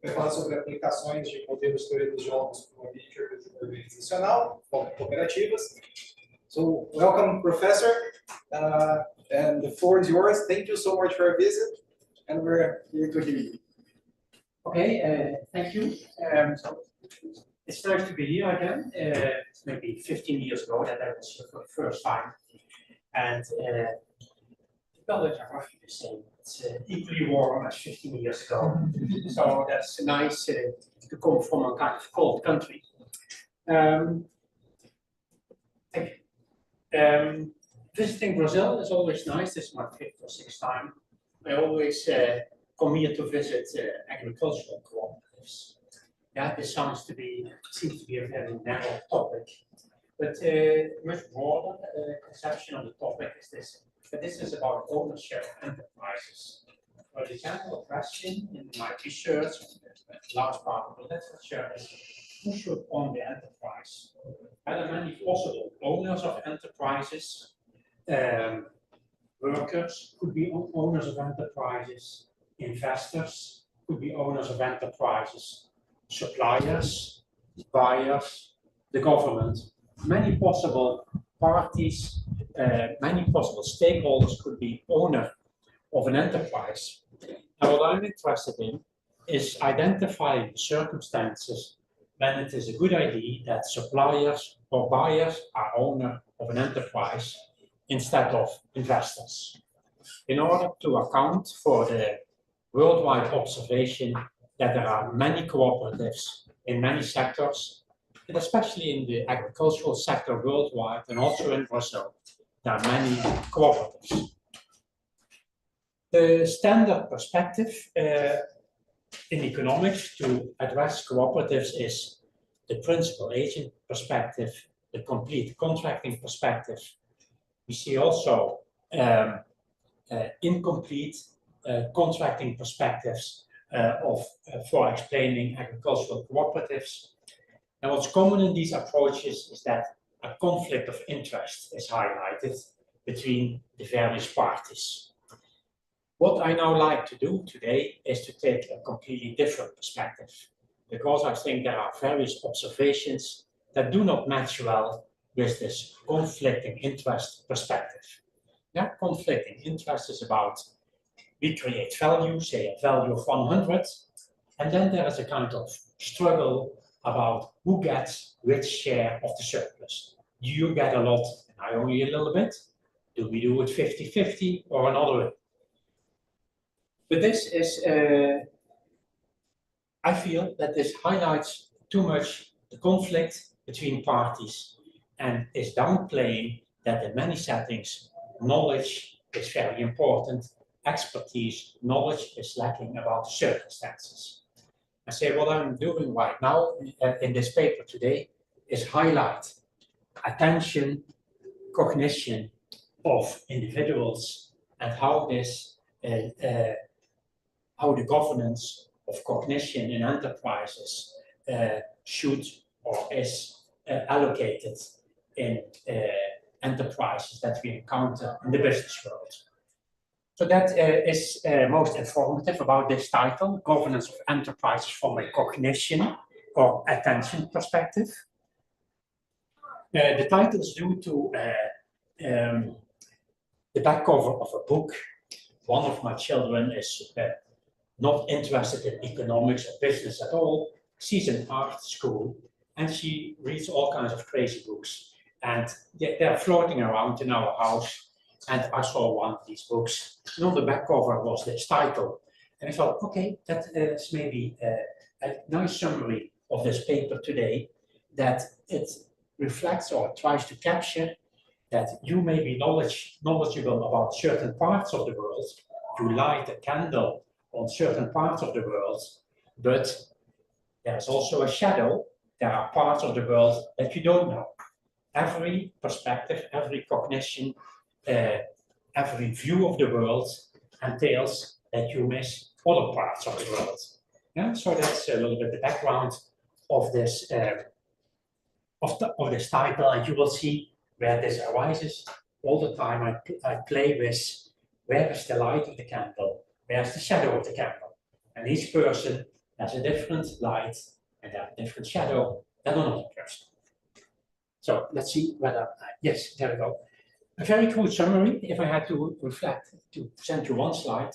vai falar sobre aplicações de modelos de teoria dos jogos para o ambiente organizacional, cooperativas. So, welcome, Professor, and the floor is yours. Thank you so much for your visit, and we're here to hear you. Okay, thank you. So it's nice to be here again. It's maybe 15 years ago that I was here for the first time, and the buildings are roughly the same. It's equally warm as 15 years ago, so that's nice to come from a kind of cold country. Visiting Brazil is always nice. This is my 5th or 6th time. I always come here to visit agricultural cooperatives. Yeah, this seems to be a very narrow topic, but much broader conception of the topic is this. But this is about ownership of enterprises. So the general question in my research, the last part of the literature, is who should own the enterprise? Are there many possible owners of enterprises? Workers could be owners of enterprises. Investors could be owners of enterprises. Suppliers, buyers, the government. Many possible parties, many possible stakeholders could be owner of an enterprise. And what I'm interested in is identifying circumstances when it is a good idea that suppliers or buyers are owner of an enterprise instead of investors, in order to account for the worldwide observation that there are many cooperatives in many sectors, and especially in the agricultural sector worldwide and also in Brazil, there are many cooperatives. The standard perspective in economics to address cooperatives is the principal agent perspective, the complete contracting perspective. We see also incomplete contracting perspectives for explaining agricultural cooperatives. And what's common in these approaches is that a conflict of interest is highlighted between the various parties. What I now like to do today is to take a completely different perspective, because I think there are various observations that do not match well with this conflicting interest perspective. Yeah, conflicting interest is about we create value, say a value of 100, and then there is a kind of struggle about who gets which share of the surplus. Do you get a lot and I only a little bit? Do we do it 50-50 or another way? But this is, I feel that this highlights too much the conflict between parties and is downplaying that in many settings, knowledge is very important, expertise, knowledge is lacking about the circumstances. I say what I'm doing right now in this paper today is highlight attention, cognition of individuals and how this, how the governance of cognition in enterprises should or is allocated in enterprises that we encounter in the business world. So that is most informative about this title, Governance of Enterprises from a Cognition or Attention Perspective. The title is due to the back cover of a book. One of my children is not interested in economics or business at all. She's in art school and she reads all kinds of crazy books. And they're floating around in our house. And I saw one of these books. And on the back cover was this title. And I thought, okay, that is maybe a nice summary of this paper today, that it reflects or tries to capture that you may be knowledgeable about certain parts of the world. You light a candle on certain parts of the world, but there's also a shadow. There are parts of the world that you don't know. Every perspective, every cognition, every view of the world entails that you miss other parts of the world. Yeah, so that's a little bit the background of this this title, and you will see where this arises all the time. I play with where is the light of the candle, where is the shadow of the candle, and each person has a different light and a different shadow than another person. So let's see whether, yes, there we go. A very cool summary, if I had to reflect, to present you one slide,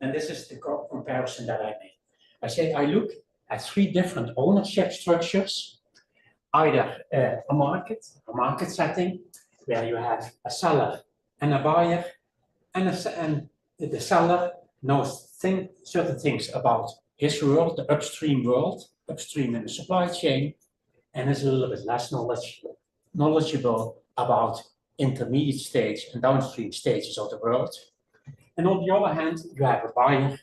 and this is the comparison that I made. I say I look at 3 different ownership structures, either a market setting, where you have a seller and a buyer, and the seller knows certain things about his world, the upstream world, upstream in the supply chain, and is a little bit less knowledgeable about intermediate stage and downstream stages of the world. And on the other hand, you have a buyer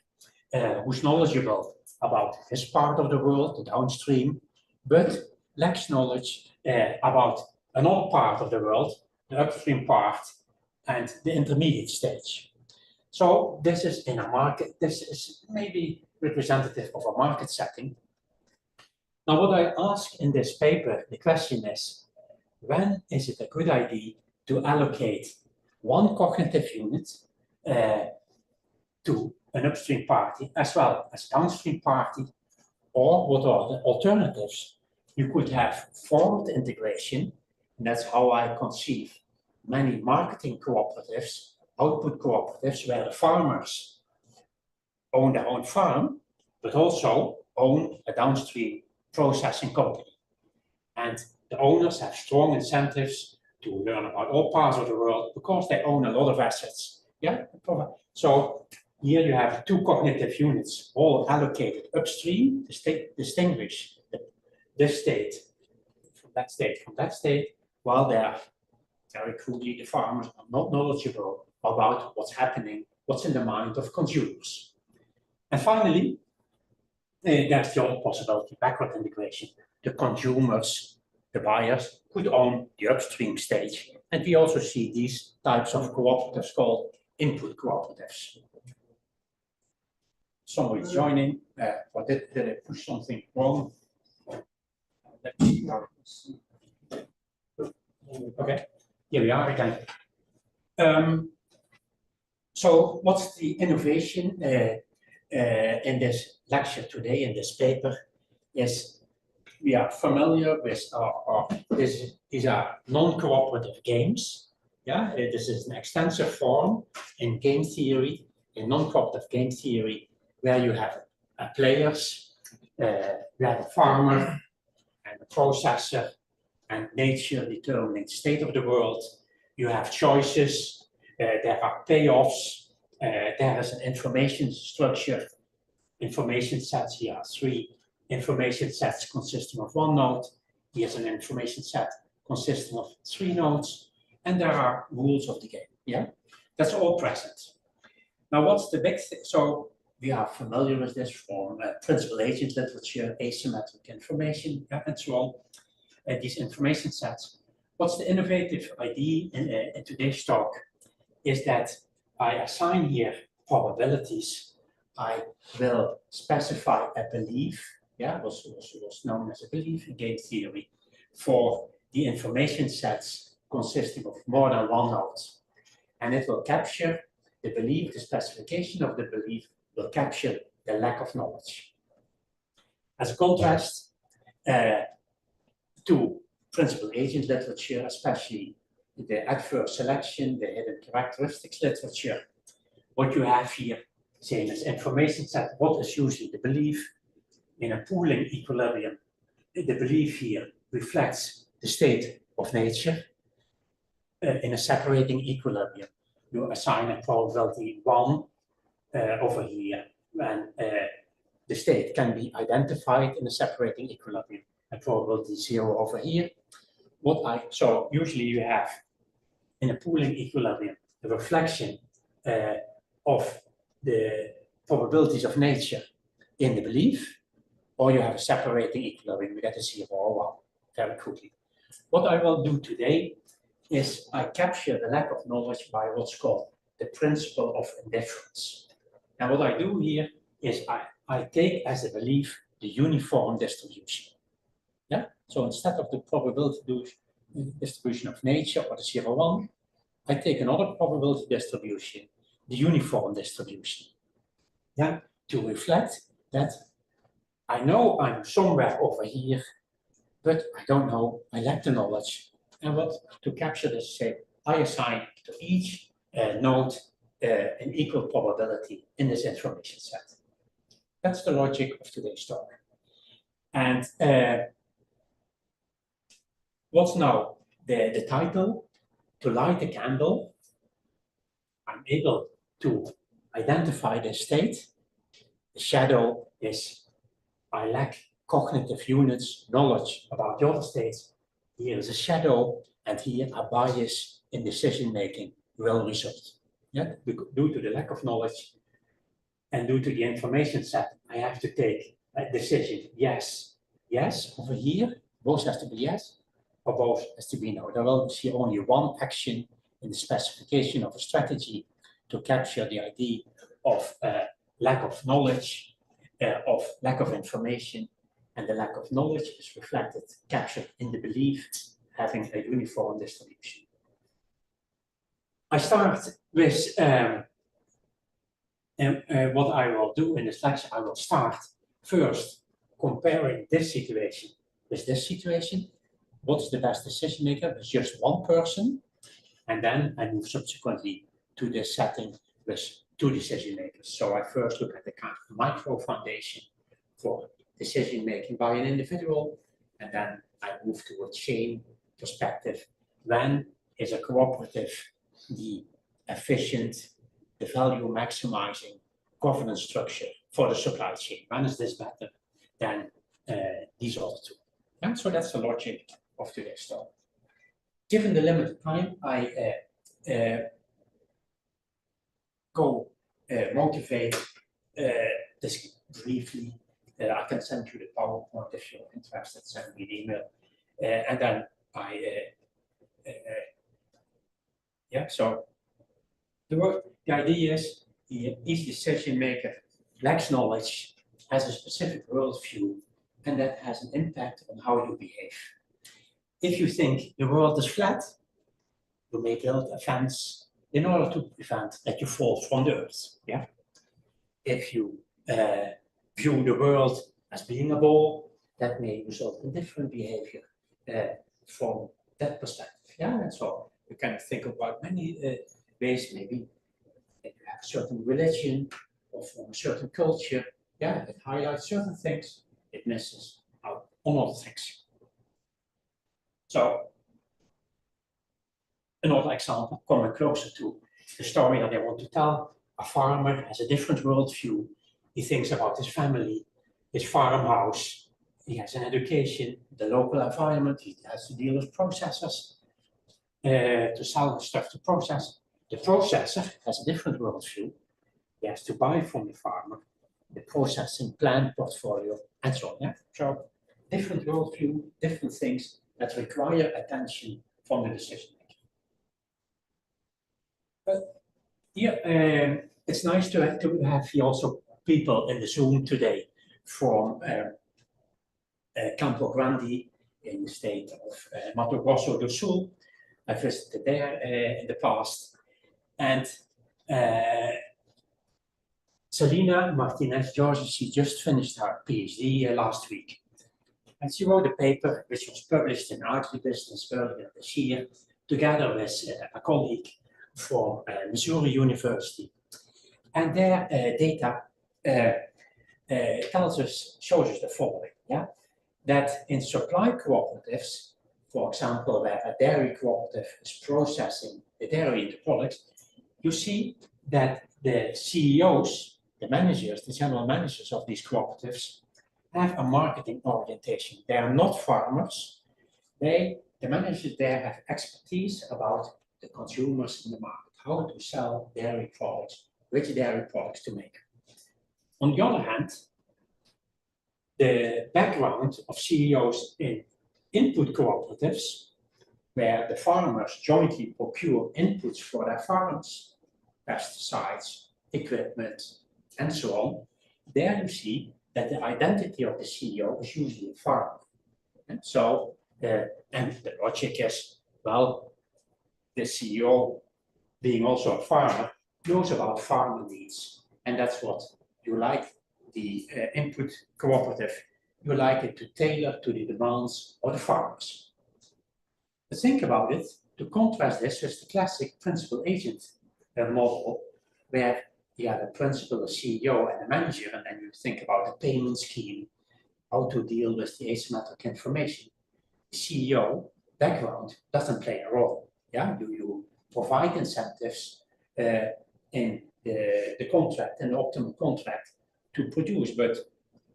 who's knowledgeable about his part of the world, the downstream, but lacks knowledge about another part of the world, the upstream part, and the intermediate stage. So this is in a market, this is maybe representative of a market setting. Now what I ask in this paper, the question is, when is it a good idea to allocate one cognitive unit to an upstream party as well as a downstream party, or what are the alternatives? You could have forward integration, and that's how I conceive many marketing cooperatives, output cooperatives, where the farmers own their own farm, but also own a downstream processing company. And the owners have strong incentives to learn about all parts of the world because they own a lot of assets. Yeah. So here you have 2 cognitive units, all allocated upstream, distinguish this state from that state, while they are very crudely, the farmers are not knowledgeable about what's happening, what's in the mind of consumers. And finally, there's the other possibility, backward integration. The consumers, the buyers, could own the upstream stage. And we also see these types of cooperatives called input cooperatives. Somebody joining, or did I push something wrong? Let me see. Okay, here we are again. So what's the innovation in this lecture today, in this paper, is we are familiar with these are non-cooperative games. Yeah, this is an extensive form in game theory, in non-cooperative game theory, where you have players, you have a farmer and a processor, and nature determining the state of the world. You have choices, there are payoffs, there is an information structure, information sets. Here are 3 information sets consisting of 1 node. Here's an information set consisting of 3 nodes, and there are rules of the game. Yeah, that's all present. Now, what's the big thing? So we are familiar with this from principal agent literature, asymmetric information, and so on. These information sets. What's the innovative idea in today's talk is that I assign here probabilities. I will specify a belief, yeah, was known as a belief in game theory, for the information sets consisting of more than 1 node. And it will capture the belief, the specification of the belief will capture the lack of knowledge. As a contrast to principal agent literature, especially the adverse selection, the hidden characteristics literature, what you have here, same as information set, what is usually the belief in a pooling equilibrium. The belief here reflects the state of nature. In a separating equilibrium, you assign a probability 1 over here, and the state can be identified in a separating equilibrium, and probability 0 over here. So usually you have in a pooling equilibrium the reflection of the probabilities of nature in the belief, or you have a separating equilibrium, you get a 0 or 1 very quickly. What I will do today is I capture the lack of knowledge by what's called the principle of indifference. And what I do here is I take as a belief the uniform distribution. Yeah. So instead of the probability distribution of nature or the 0, 1, I take another probability distribution, the uniform distribution. Yeah. To reflect that I know I'm somewhere over here, but I don't know, I lack the knowledge. And what to capture this shape, I assign to each node an equal probability in this information set. That's the logic of today's talk. And what's now the title? To light a candle, I'm able to identify the state. The shadow is I lack cognitive units, knowledge about the other states. Here is a shadow, and here a bias in decision making will result. Yeah? Due to the lack of knowledge and due to the information set, I have to take a decision. Yes, yes, over here, both has to be yes, or both has to be no. There will be only one action in the specification of a strategy to capture the idea of lack of knowledge, of lack of information, and the lack of knowledge is reflected, captured in the belief having a uniform distribution. I start with what I will do in this lecture. I will start first comparing this situation with this situation. What's the best decision maker with just one person? And then I move subsequently to this setting with two decision makers. So I first look at the kind of micro foundation for decision making by an individual, and then I move to a chain perspective. When is a cooperative the efficient, the value maximizing governance structure for the supply chain? When is this better than these other two? And so that's the logic of today's talk. Given the limited time, I motivate this briefly. I can send you the PowerPoint if you're interested, send me an email. And then so the idea is each decision maker lacks knowledge, has a specific worldview, and that has an impact on how you behave. If you think the world is flat, you may build a fence in order to prevent that you fall from the earth. Yeah. If you view the world as being a ball, that may result in different behavior from that perspective. Yeah, and so you can think about many ways. Maybe if you have a certain religion or from a certain culture, yeah, it highlights certain things, it misses out on other things. So another example, coming closer to the story that I want to tell. A farmer has a different worldview. He thinks about his family, his farmhouse. He has an education, the local environment. He has to deal with processors to sell the stuff to process. The processor has a different worldview. He has to buy from the farmer, the processing plant portfolio, and so on. Yeah? So different worldview, different things that require attention from the decision maker. But yeah, it's nice to have here also people in the Zoom today from Campo Grande in the state of Mato Grosso do Sul. I visited there in the past. And Selina Martinez George, she just finished her PhD last week. And she wrote a paper which was published in Agribusiness earlier this year, together with a colleague from Missouri University. And their data shows us the following, yeah? That in supply cooperatives, for example, where a dairy cooperative is processing the dairy into products, you see that the CEOs, the managers, the general managers of these cooperatives have a marketing orientation. They are not farmers. The managers there have expertise about the consumers in the market, how to sell dairy products, which dairy products to make. On the other hand, the background of CEOs in input cooperatives, where the farmers jointly procure inputs for their farms, pesticides, equipment, and so on, there you see that the identity of the CEO is usually a farmer. And so, and the logic is, well, the CEO, being also a farmer, knows about farmer needs, and that's what you like the input cooperative, you like it to tailor to the demands of the farmers. But think about it, to contrast this with the classic principal agent model, where you have a principal, a CEO, and a manager, and then you think about the payment scheme, how to deal with the asymmetric information. The CEO background doesn't play a role. Yeah, you provide incentives in the contract, in the optimal contract to produce, but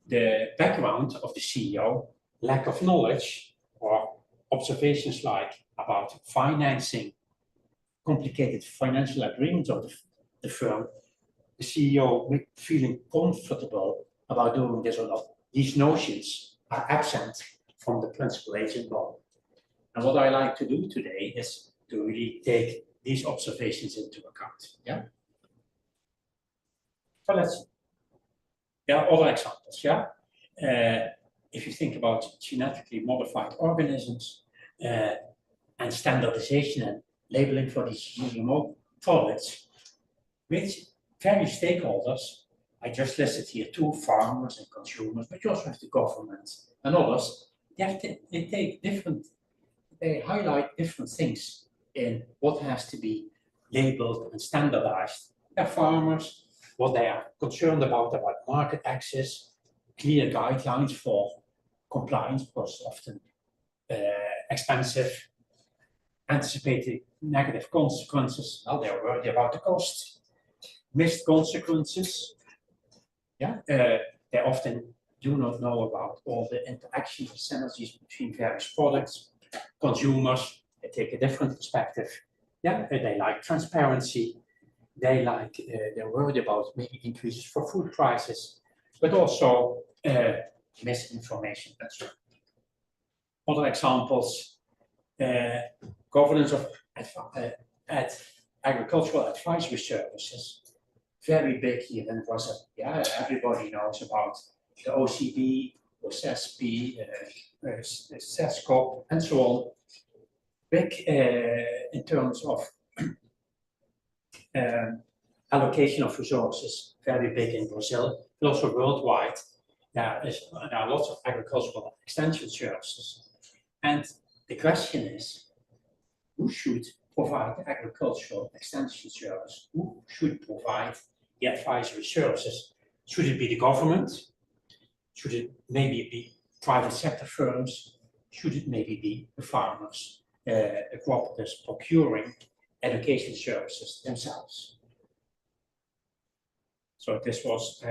the background of the CEO, lack of knowledge, or observations like about financing, complicated financial agreements of the firm, the CEO feeling comfortable about doing this or not. These notions are absent from the principal agent model. And what I like to do today is to really take these observations into account. Yeah. So let's see. There are other examples. Yeah. If you think about genetically modified organisms and standardization and labeling for these GMO products, which various stakeholders, I just listed here 2 farmers and consumers, but you also have the government and others. They highlight different things in what has to be labeled and standardized. They're farmers, what they are concerned about market access, clear guidelines for compliance, because often expensive, anticipated negative consequences. Well, they're worried about the cost, missed consequences. Yeah, they often do not know about all the interactions and synergies between various products. Consumers, they take a different perspective. Yeah, they like transparency. They're worried about maybe increases for food prices, but also misinformation. That's right. Other examples, governance of agricultural advisory services, very big here in Brazil. Yeah, everybody knows about the OCB, OBSCOOP, SESCOP, and so on. Big in terms of allocation of resources, very big in Brazil, but also worldwide. There are lots of agricultural extension services. And the question is, who should provide the agricultural extension service? Who should provide the advisory services? Should it be the government? Should it maybe be private sector firms? Should it maybe be the farmers, the cooperatives procuring education services themselves? So this was,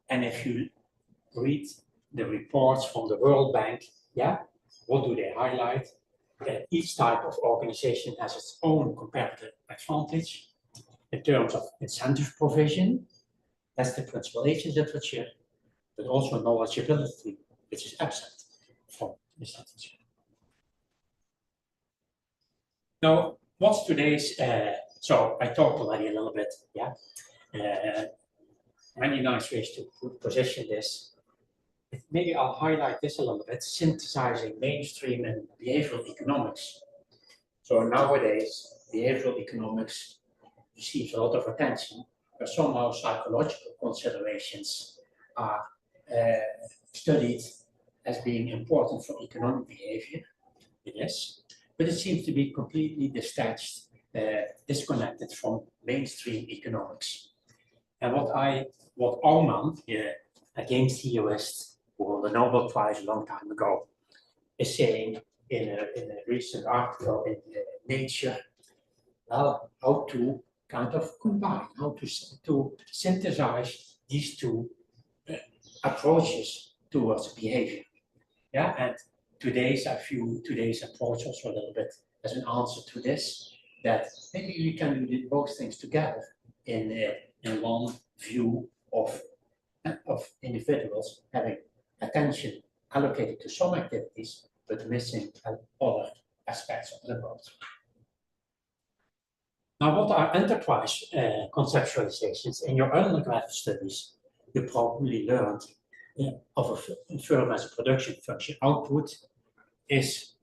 and if you read the reports from the World Bank, what do they highlight? Each type of organization has its own competitive advantage in terms of incentive provision, that's the principal agent literature, but also knowledgeability, which is absent from this literature. Now, what's today's, so I talked already a little bit, many nice ways to position this. Maybe I'll highlight this a little bit, synthesizing mainstream and behavioral economics. So nowadays, behavioral economics receives a lot of attention, but somehow psychological considerations are studied as being important for economic behavior. It is, but it seems to be completely detached, disconnected from mainstream economics. And what Aumann, a game theorist who won the Nobel Prize a long time ago, is saying in a recent article in Nature, well, how to kind of combine, how to synthesize these 2 approaches towards behavior. Yeah, and I view today's approach also a little bit as an answer to this, that maybe you can do both things together in one view of individuals having attention allocated to some activities, but missing other aspects of the world. Now, what are enterprise conceptualizations? In your undergraduate studies, you probably learned of a firm as a production function. Output is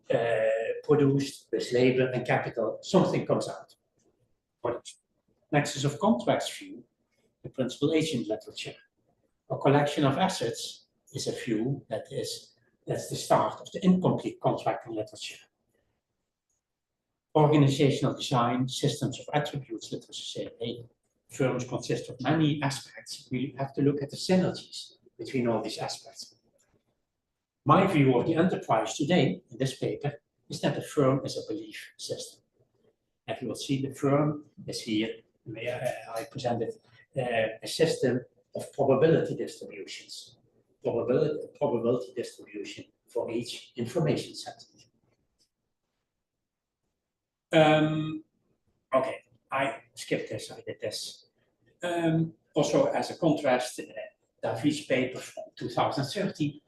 produced with labor and capital, something comes out. Nexus of contracts view, the principal agent literature. A collection of assets is a view that's the start of the incomplete contracting literature. Organizational design, systems of attributes literature say, hey, firms consist of many aspects. We have to look at the synergies between all these aspects. My view of the enterprise today in this paper is that the firm is a belief system. And you will see the firm is here. I presented a system of probability distributions, probability distribution for each information set. Okay, I skipped this, I did this. Also, as a contrast, David's paper from 2013,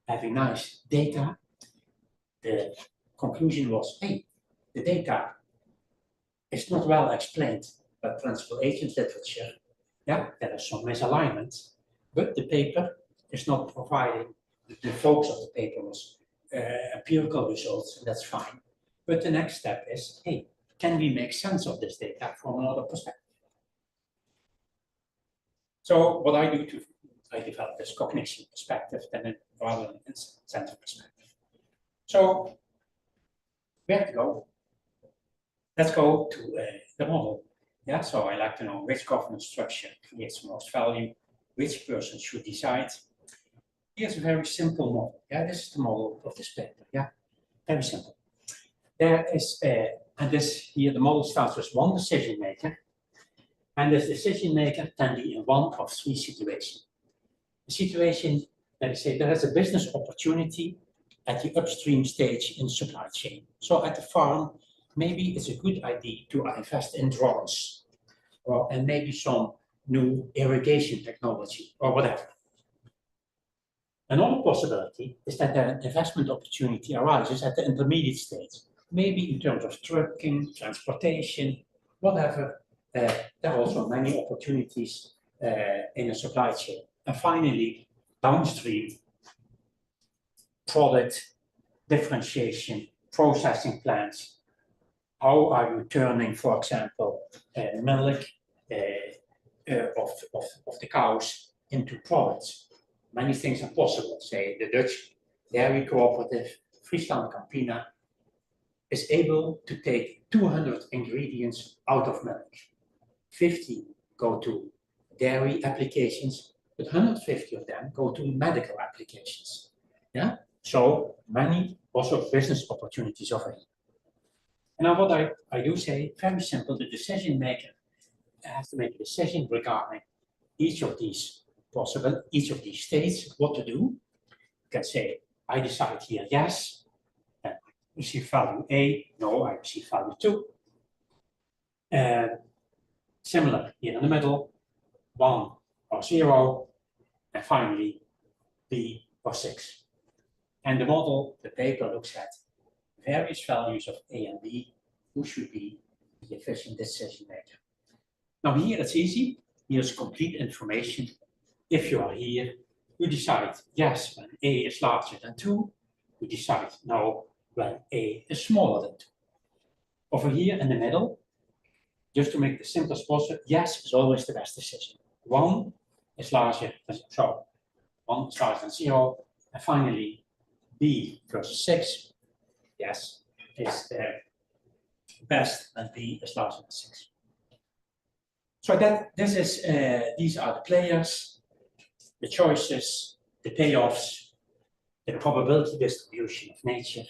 having nice data. The conclusion was, hey, the data is not well explained by principal agent literature. Yeah, there is some misalignment, but the paper is not providing, the focus of the paper was empirical results, and that's fine. But the next step is, hey, can we make sense of this data from another perspective? So what I do I develop this cognition perspective rather than an incentive perspective. So where to go? Let's go to the model. Yeah, so I like to know which governance structure creates the most value, which person should decide. Here's a very simple model. Yeah, this is the model of this paper. Yeah, very simple. There is, and this here, the model starts with one decision maker, and this decision maker can be in one of three situations. The situation, let me say, there is a business opportunity at the upstream stage in supply chain. So at the farm, maybe it's a good idea to invest in drones, and maybe some new irrigation technology or whatever. Another possibility is that an investment opportunity arises at the intermediate stage, maybe in terms of trucking, transportation, whatever. There are also many opportunities in a supply chain. And finally, downstream, product differentiation, processing plants. How are you turning, for example, milk of the cows into products? Many things are possible. Say the Dutch dairy cooperative, Friesland Campina, is able to take 200 ingredients out of milk. 50 go to dairy applications, but 150 of them go to medical applications. Yeah, so many also business opportunities over here. And now what I do say, very simple, the decision maker has to make a decision regarding each of these states, what to do. You can say, I decide here, yes, and I receive value A, no, I receive value 2. Similar here in the middle, 1 or 0, and finally B or 6. And the model, the paper looks at various values of A and B, who should be the efficient decision maker. Now here it's easy, here's complete information. If you are here, you decide yes when A is larger than 2, you decide no when A is smaller than 2. Over here in the middle, just to make it as simple as possible, yes is always the best decision. 1 is larger than 0, and finally B versus 6, yes, is best when B is larger than 6. So these are the players, the choices, the payoffs, the probability distribution of nature.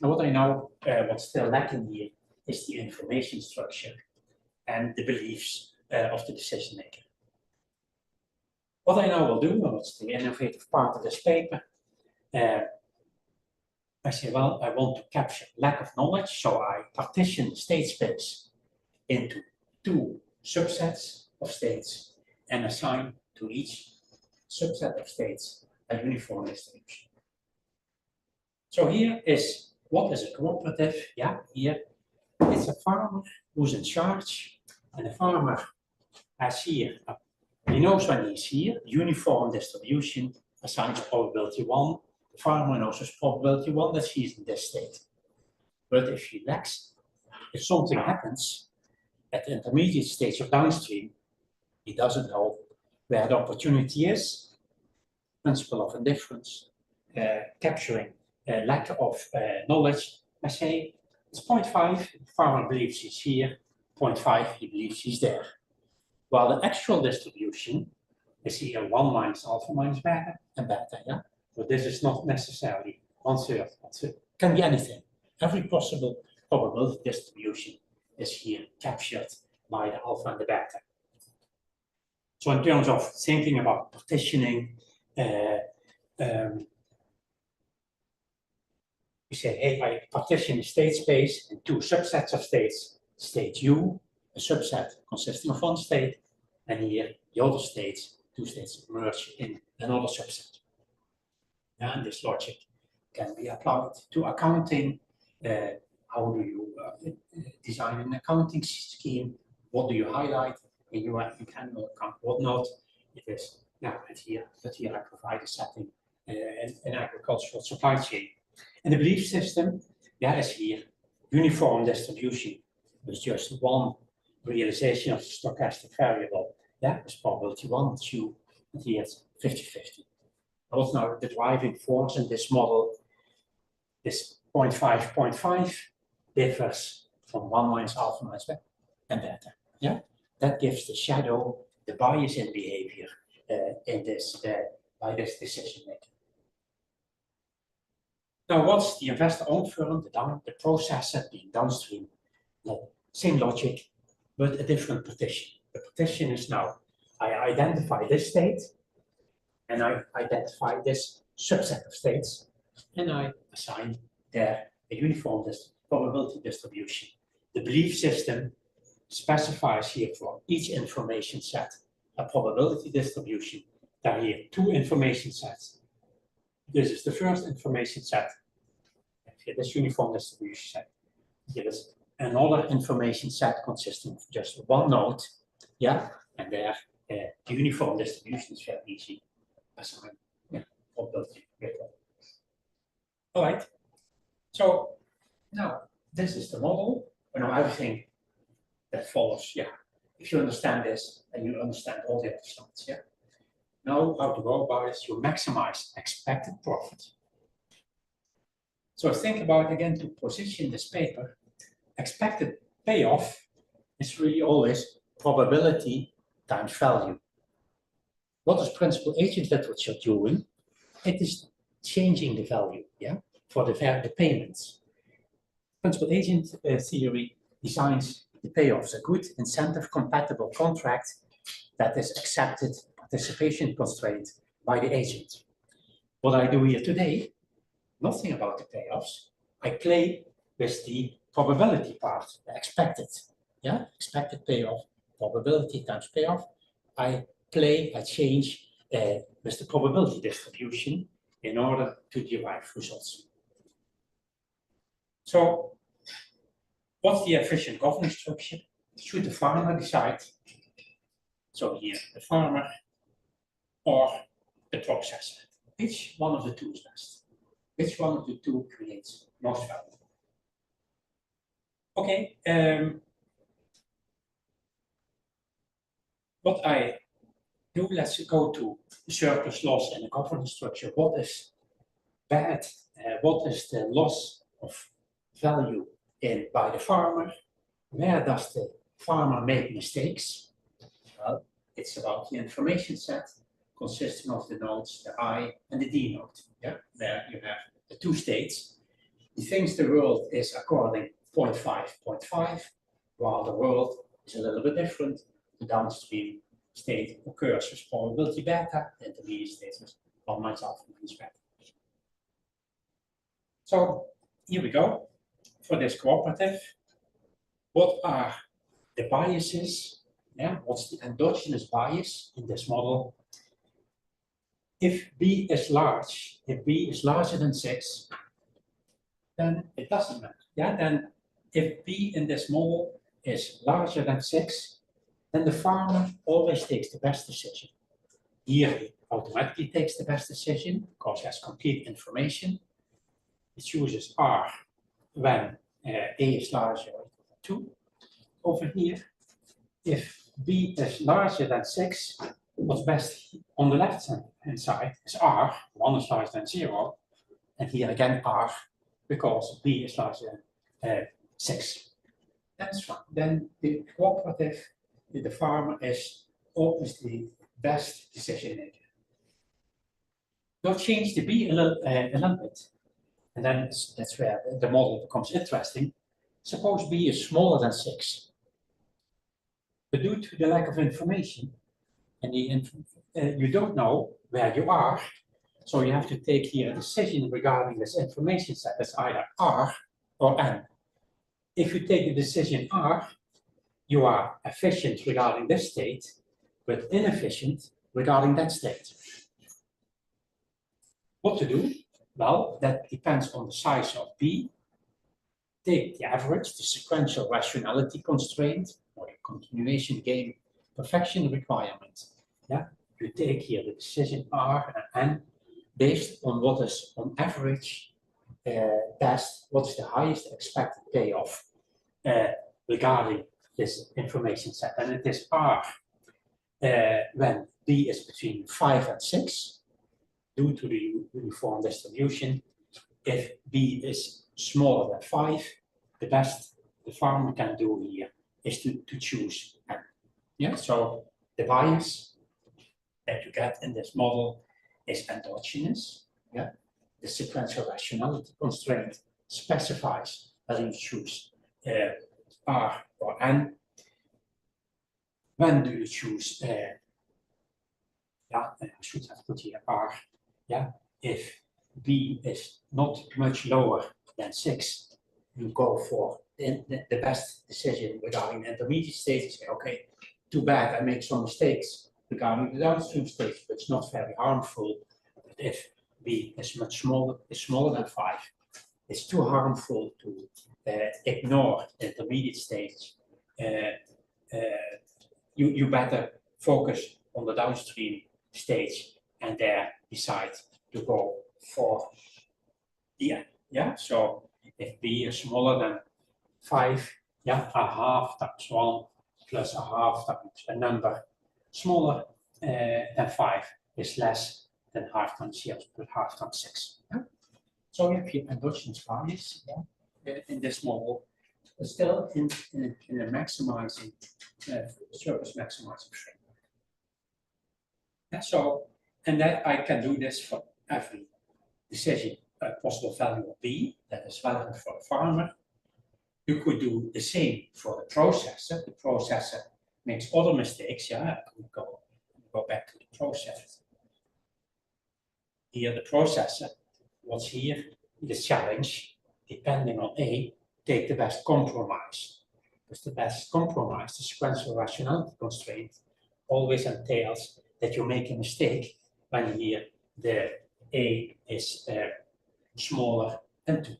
And what I know, what's still lacking here is the information structure and the beliefs of the decision maker. What I now will do, and what's the innovative part of this paper, I say, well, I want to capture lack of knowledge, so I partition the state space into 2 subsets of states and assign to each subset of states a uniform distribution. So here is, what is a cooperative? Yeah, here it's a farmer who's in charge, and the farmer has here, he knows when he's here, uniform distribution assigns probability 1. The farmer knows his probability 1 that she's in this state. But if she lacks, if something happens at the intermediate stage of downstream, He doesn't know where the opportunity is. Principle of indifference, capturing lack of knowledge. I say it's 0.5, the farmer believes he's here, 0.5, he believes he's there. While the actual distribution is here 1 minus alpha minus beta and beta, yeah? But this is not necessarily 1/3, 1/3. Can be anything. Every possible probability distribution is here captured by the alpha and the beta. So in terms of thinking about partitioning, we say, hey, I partition the state space in 2 subsets of states. State U, a subset consisting of 1 state, and here the other states, 2 states merge in another subset. And this logic can be applied to accounting. How do you design an accounting scheme? What do you highlight in your annual account? What not? It is, yeah, but here I provide a setting in agricultural supply chain. And the belief system, yeah, is here uniform distribution with just 1 realization of the stochastic variable. Yeah, it's probability 1, 2, and here it's 50-50. What's now the driving force in this model? This 0.5, 0.5 differs from 1 minus alpha minus beta and beta. Yeah, that gives the shadow, the bias in behavior in this by this decision making. Now, what's the investor-owned firm, the processor being downstream? Well, same logic, but a different partition. The partition is now, I identify this state, and I identify this subset of states, and I assign there a uniform probability distribution. The belief system specifies here for each information set a probability distribution. There are here 2 information sets. This is the first information set. Here, this uniform distribution set. Here is another information set consisting of just 1 node. Yeah, and there the uniform distribution is very easy. Assign, yeah, probability. All right. So now this is the model. Now everything that follows. Yeah, if you understand this, then you understand all the other slides. Yeah. Now how to go about it? You maximize expected profit. So think about again to position this paper. Expected payoff is really always probability times value. What is principal agent literature doing? It is changing the value, yeah, for the payments. Principal agent theory designs the payoffs, a good incentive compatible contract that is accepted participation constraint by the agent. What I do here today, nothing about the payoffs. I play with the probability part, the expected, yeah, expected payoff, probability times payoff. I change with the probability distribution in order to derive results. So, what's the efficient governance structure? Should the farmer decide? So here, the farmer or the processor. Which one of the 2 is best? Which one of the 2 creates most value? Okay, what I do, let's go to surplus loss in the governance structure. What is bad? What is the loss of value by the farmer? Where does the farmer make mistakes? Well, it's about the information set consisting of the nodes, the I and the D node. Yeah, there you have the 2 states. He thinks the world is according 0.5, 0.5, while the world is a little bit different. The downstream state occurs with probability beta, the intermediate state with 1 minus alpha minus beta. So here we go. For this cooperative, what are the biases? Yeah, what's the endogenous bias in this model? If B is large, if B is larger than 6, then it doesn't matter. Yeah, then if B in this model is larger than 6, then the farmer always takes the best decision. Here he automatically takes the best decision because he has complete information. He chooses R when A is larger or equal to 2. Over here, if B is larger than 6, what's best on the left hand side is R, 1 is larger than 0, and here again R, because B is larger than 6. That's fine. Then the cooperative, the farmer is obviously best decision maker. We'll change the B a little bit, and then that's where the model becomes interesting. Suppose B is smaller than 6, but due to the lack of information, and you don't know where you are, so you have to take here a decision regarding this information set that's either R or N. If you take the decision R, you are efficient regarding this state, but inefficient regarding that state. What to do? Well, that depends on the size of B. Take the average, the sequential rationality constraint, or the continuation game perfection requirement. Yeah, you take here the decision R and N based on what is on average best, what's the highest expected payoff regarding this information set. And it is R when B is between 5 and 6, due to the uniform distribution. If B is smaller than 5, the best the farmer can do here is to choose N. Yeah, so the bias that you get in this model is endogenous. Yeah, the sequential rationality constraint specifies whether you choose R or N. When do you choose? I should have put here R. Yeah, if B is not much lower than 6, you go for the best decision regarding the intermediate state. You say, okay, too bad, I make some mistakes regarding the downstream state, but it's not very harmful. But if B is much smaller, than 5, it's too harmful to ignore the intermediate stage. You better focus on the downstream stage and there decide to go for the N. Yeah, so if B is smaller than 5, yeah, a half times 1 plus a half times a number smaller than 5 is less than half times 0 plus half times 6. Yeah? So you have your endogenous bias, yeah, in this model, but still in a maximizing, surface maximizing framework. Yeah, so, and that I can do this for every decision, possible value of B that is relevant for a farmer. You could do the same for the processor. The processor makes other mistakes. Yeah, I could go back to the process. Here, the processor, what's here? The challenge, depending on A, take the best compromise. Because the best compromise, the sequential rationality constraint, always entails that you make a mistake when here the A is smaller than 2.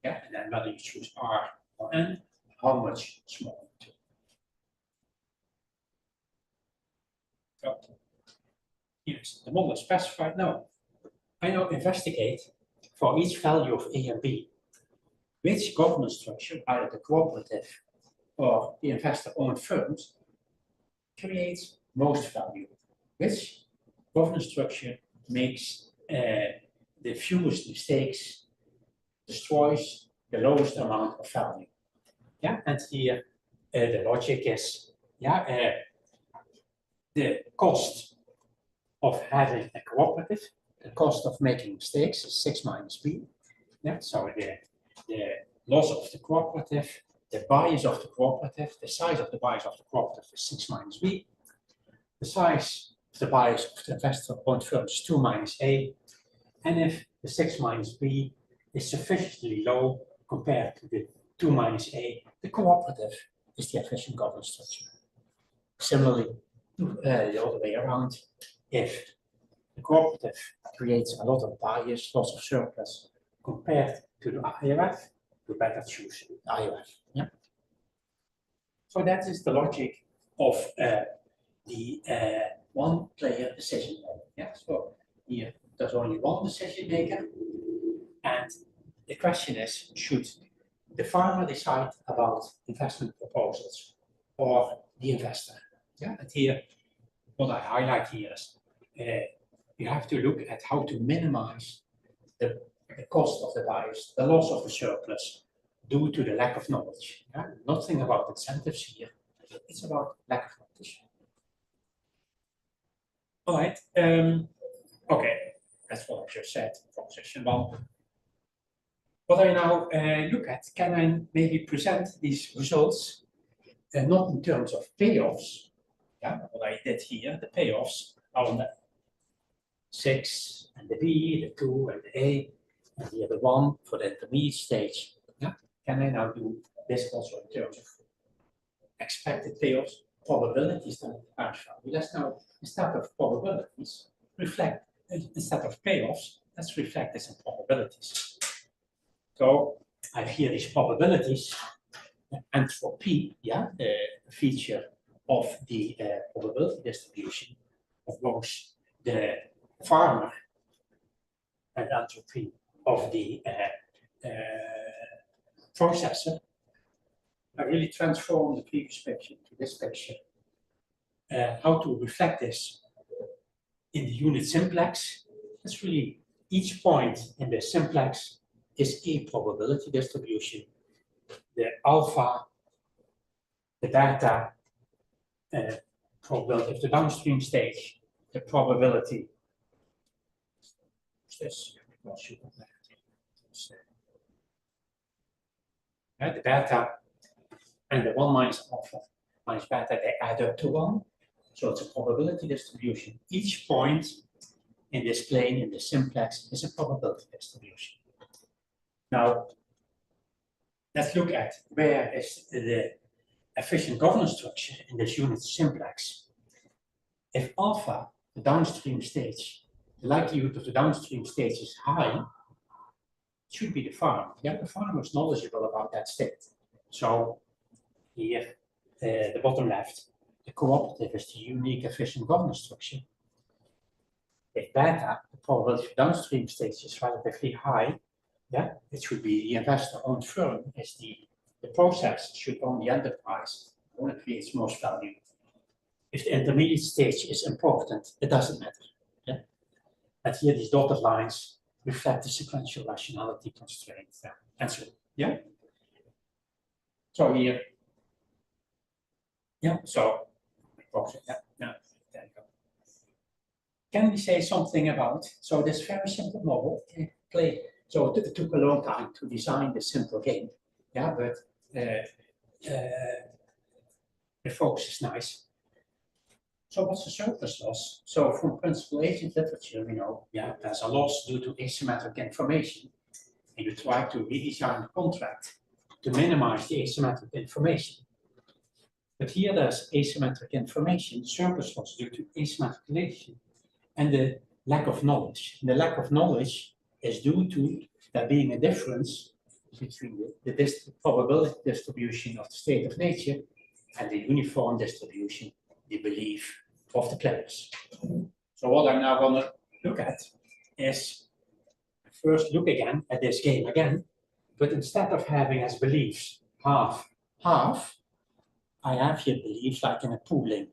Yeah, and then whether you choose R or N, how much smaller than 2. So, here's the model is specified now. I now investigate for each value of A and B, which governance structure, either the cooperative or the investor-owned firms, creates most value. Which governance structure makes the fewest mistakes, destroys the lowest amount of value. Yeah, and here the logic is, yeah, the cost of having a cooperative, the cost of making mistakes is 6 minus B. Yeah, so the loss of the cooperative, the bias of the cooperative, the size of the bias of the cooperative is 6 minus B. The size of the bias of the investor-owned firm is 2 minus A. And if the 6 minus B is sufficiently low compared to the 2 minus A, the cooperative is the efficient governance structure. Similarly, the other way around, if the cooperative creates a lot of bias, loss of surplus compared to the IRF, you better choose the IRF. Yeah? So that is the logic of the one-player decision model. Yeah? So here there's only one decision maker, and the question is, should the farmer decide about investment proposals or the investor? Yeah, and here, what I highlight here is you have to look at how to minimize the cost of the bias, the loss of the surplus due to the lack of knowledge. Yeah? Nothing about incentives here. It's about lack of knowledge. All right. Okay, that's what I just said from session 1. What I now look at, can I maybe present these results not in terms of payoffs? Yeah, what I did here, the payoffs are on the 6 and the B, the 2 and the A, and here the 1 for the intermediate stage. Yeah, can I now do this also in terms of expected payoffs, probabilities that transfer? Let's now, instead of probabilities, reflect, instead of payoffs, let's reflect this in probabilities. So I have here these probabilities, and for P, yeah, the feature of the probability distribution of both the farmer and entropy of the processor. I really transform the previous picture to this picture. How to reflect this in the unit simplex? That's really each point in the simplex is a probability distribution. The alpha, the beta, probability of the downstream stage, the probability. This, the beta and the 1 minus alpha minus beta, they add up to 1. So it's a probability distribution. Each point in this plane, in the simplex, is a probability distribution. Now, let's look at where is the efficient governance structure in this unit simplex. If alpha, the downstream stage, the likelihood of the downstream stage is high, it should be the farmer. Yeah, the farmer is knowledgeable about that state. So here, the bottom left, the cooperative is the unique efficient governance structure. If beta, the probability of downstream stage is relatively high, yeah, it should be the investor-owned firm is the process should own the enterprise when it creates most value. If the intermediate stage is important, it doesn't matter. Yeah? And here these dotted lines reflect the sequential rationality constraints and so on. Yeah. So here, yeah. So, yeah. There you go. Can we say something about this very simple model? Play. So it took a long time to design this simple game. Yeah, but the focus is nice. So what's the surplus loss? So from principal agent literature, we know, yeah, there's a loss due to asymmetric information. And you try to redesign the contract to minimize the asymmetric information. But here there's asymmetric information, surplus loss due to asymmetric relation, and the lack of knowledge. And the lack of knowledge is due to there being a difference between the probability distribution of the state of nature and the uniform distribution, the belief of the players. So what I'm now going to look at is first look again at this game again, but instead of having as beliefs half, half, I have here beliefs like in a pooling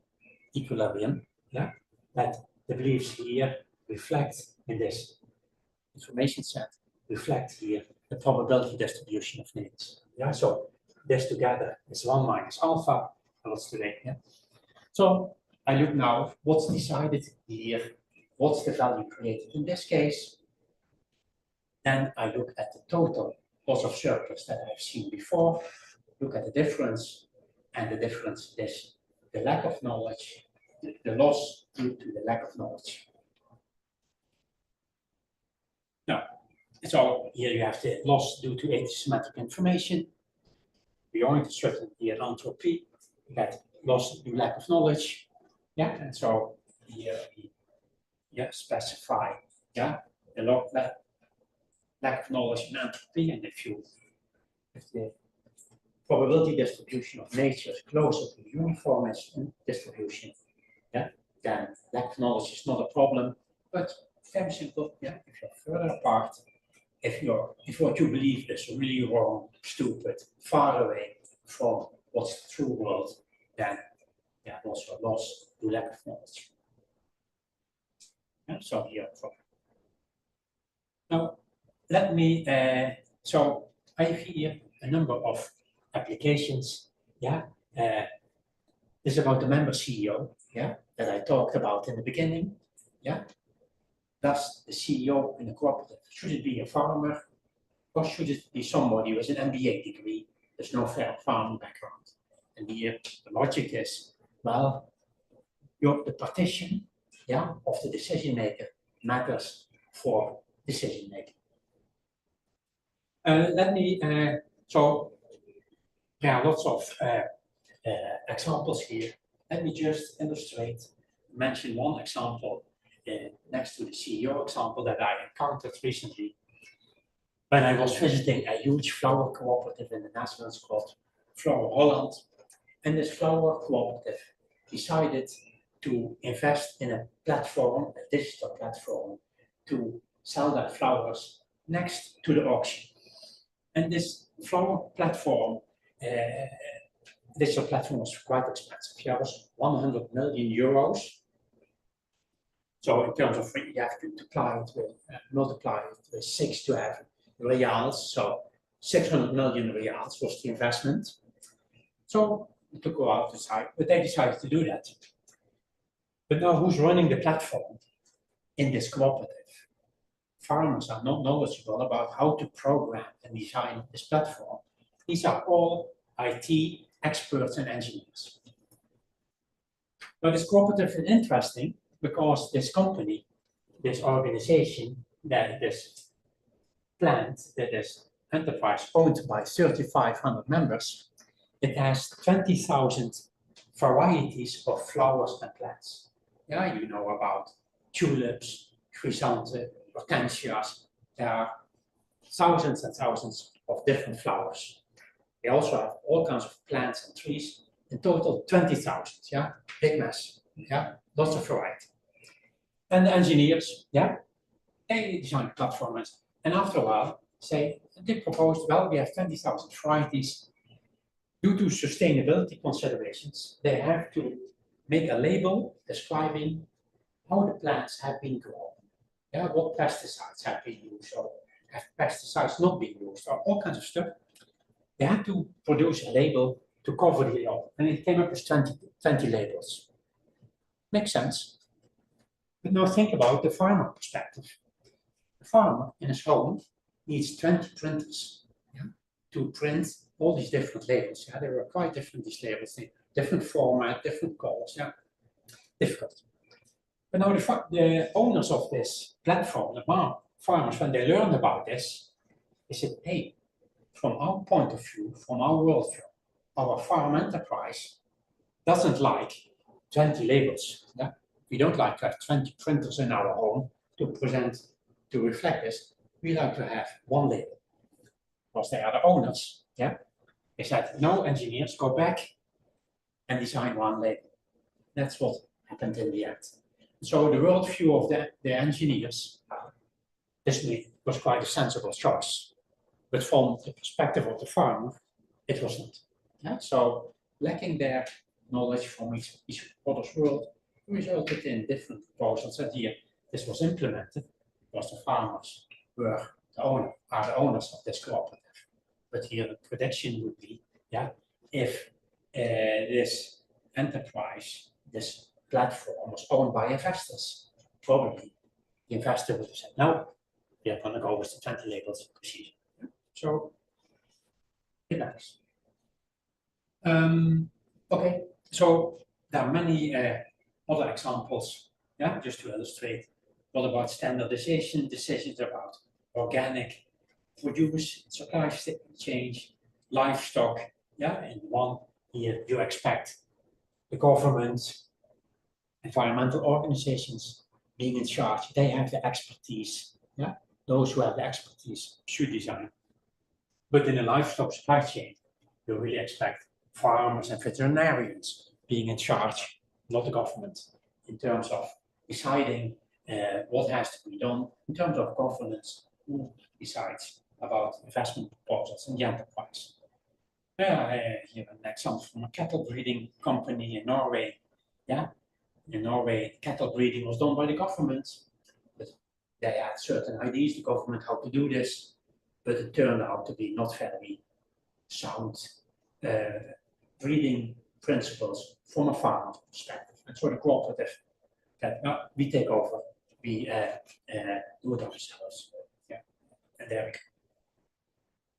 equilibrium, yeah, that the beliefs here reflect in this information set, reflect here the probability distribution of names. Yeah, so this together is 1 minus alpha, and what's today? Yeah. So I look now what's decided here, what's the value created in this case. Then I look at the total loss of surplus that I've seen before, look at the difference, and the difference is the lack of knowledge, the loss due to the lack of knowledge. Now, so here you have the loss due to asymmetric information. Beyond a certain here entropy, you get loss due to lack of knowledge. Yeah, and so here we specify the lack of knowledge and entropy, and if the probability distribution of nature is closer to the uniform distribution, yeah, then lack of knowledge is not a problem. But very simple, yeah, if you're further apart, if what you believe is really wrong, stupid, far away from what's the true world, then they have also lost to lack of knowledge. So here, now let me. So I have here a number of applications. Yeah, this is about the member CEO. Yeah, that I talked about in the beginning. Yeah, does the CEO in a cooperative, should it be a farmer, or should it be somebody with an MBA degree? There's no farming background. And here the logic is, well, the partition, yeah, of the decision maker matters for decision making. Let me, so there are lots of examples here. Let me just illustrate, mention one example next to the CEO example that I encountered recently when I was visiting a huge flower cooperative in the Netherlands called Flower Holland. And this flower cooperative decided to invest in a platform, a digital platform, to sell their flowers next to the auction. And this flower platform, digital platform was quite expensive. Yeah, it was 100 million euros. So in terms of, you have to multiply it with 6 to have reals. So 600 million reals was the investment. So it took a while to decide, but they decided to do that. But now who's running the platform in this cooperative? Farmers are not knowledgeable about how to program and design this platform. These are all IT experts and engineers. But this cooperative is interesting because this company, this organization, this plant, this enterprise owned by 3,500 members, it has 20,000 varieties of flowers and plants. Yeah, you know about tulips, chrysanthemums, hortensias. There are thousands and thousands of different flowers. They also have all kinds of plants and trees. In total, 20,000. Yeah, big mess. Yeah, lots of variety. And the engineers, yeah, they design platforms. And after a while, they proposed, well, we have 20,000 varieties. Due to sustainability considerations, they have to make a label describing how the plants have been grown. Yeah, what pesticides have been used, or have pesticides not been used, or all kinds of stuff. They had to produce a label to cover it all, and it came up with 20 labels. Makes sense. But now think about the farmer perspective. The farmer in his home needs 20 printers, yeah, to print all these different labels. Yeah, they were quite different, these labels, different format, different colors. Yeah, difficult. But now the owners of this platform, the farmers, when they learned about this, they said, hey, from our point of view, from our worldview, our farm enterprise doesn't like 20 labels. Yeah? We don't like to have 20 printers in our home to present, to reflect this. We like to have one label, because they are the owners. Yeah? They said, no, engineers, go back and design one label. That's what happened in the end. So the worldview of the engineers, this was quite a sensible choice. But from the perspective of the farmer, it was not. Yeah? So lacking their knowledge from each other's world resulted in different proposals. And here, this was implemented because the farmers are the owners of this cooperative. But here the prediction would be, yeah, if this enterprise, this platform was owned by investors, probably the investor would have said, no, we are going to go with the 20 labels procedure. So it matters. Okay, so there are many other examples, yeah, just to illustrate. What about standardization decisions about organic produce, supply chain, livestock? Yeah, in one here you expect the government, environmental organizations being in charge. They have the expertise. Yeah, those who have the expertise should design. But in the livestock supply chain, you really expect farmers and veterinarians being in charge, not the government, in terms of deciding what has to be done, in terms of governance, who decides about investment proposals in the enterprise. Here an example from a cattle breeding company in Norway. Yeah, in Norway, cattle breeding was done by the government, but they had certain ideas, the government, how to do this, but it turned out to be not very sound breeding principles from a farmer perspective. And so the cooperative that we take over, we do it ourselves. Yeah, and there we go.